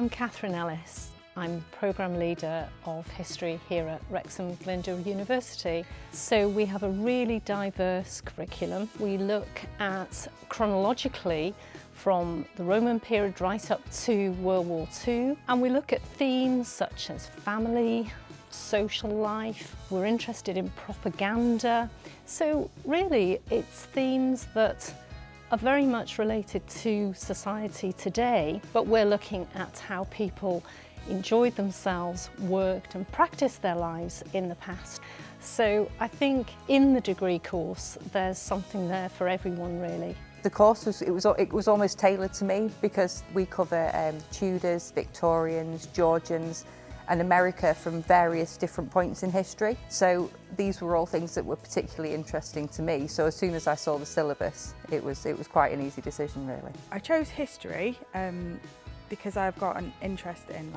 I'm Catherine Ellis. I'm Programme Leader of History here at Wrexham Glyndŵr University. So we have a really diverse curriculum. We look at chronologically from the Roman period right up to World War II, and we look at themes such as family, social life. We're interested in propaganda. So really it's themes that are very much related to society today, but we're looking at how people enjoyed themselves, worked and practiced their lives in the past. So I think in the degree course there's something there for everyone really. The course was almost tailored to me because we cover Tudors, Victorians, Georgians and America from various different points in history. So these were all things that were particularly interesting to me. So as soon as I saw the syllabus, it was quite an easy decision really. I chose history because I've got an interest in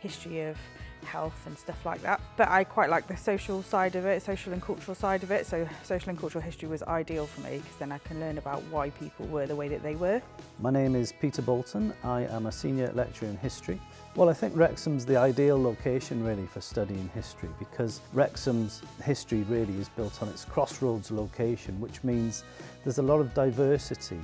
history of health and stuff like that. But I quite like the social side of it, social and cultural side of it. So social and cultural history was ideal for me because then I can learn about why people were the way that they were. My name is Peter Bolton. I am a senior lecturer in history. Well, I think Wrexham's the ideal location really for studying history because Wrexham's history really is built on its crossroads location, which means there's a lot of diversity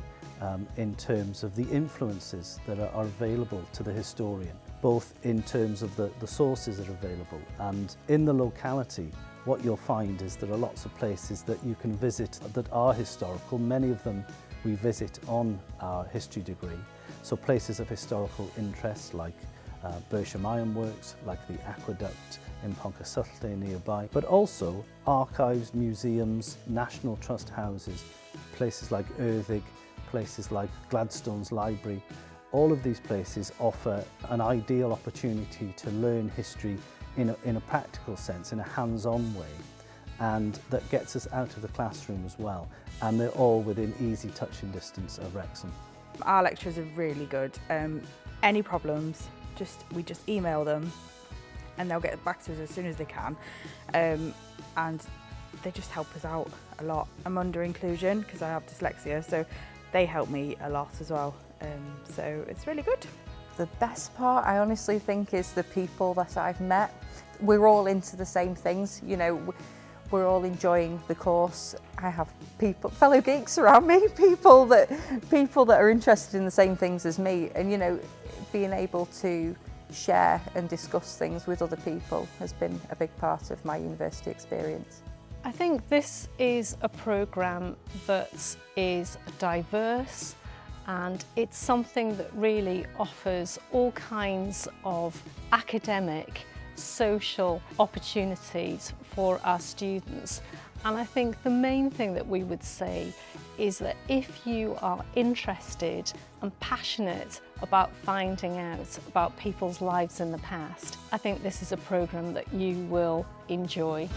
in terms of the influences that are available to the historian, both in terms of the sources that are available and in the locality. What you'll find is there are lots of places that you can visit that are historical. Many of them we visit on our history degree. So places of historical interest like Bersham Ironworks, like the aqueduct in Pontysylltau nearby, but also archives, museums, National Trust houses, places like Erddig, places like Gladstone's Library. All of these places offer an ideal opportunity to learn history in a practical sense, in a hands-on way, and that gets us out of the classroom as well. And they're all within easy touching distance of Wrexham. Our lecturers are really good. Any problems, we just email them and they'll get back to us as soon as they can. And they just help us out a lot. I'm under inclusion because I have dyslexia, so they help me a lot as well. So it's really good. The best part, I honestly think, is the people that I've met. We're all into the same things, you know, we're all enjoying the course. I have fellow geeks around me, people that are interested in the same things as me, and you know, being able to share and discuss things with other people has been a big part of my university experience. I think this is a programme that is diverse, and it's something that really offers all kinds of academic, social opportunities for our students. And I think the main thing that we would say is that if you are interested and passionate about finding out about people's lives in the past, I think this is a programme that you will enjoy.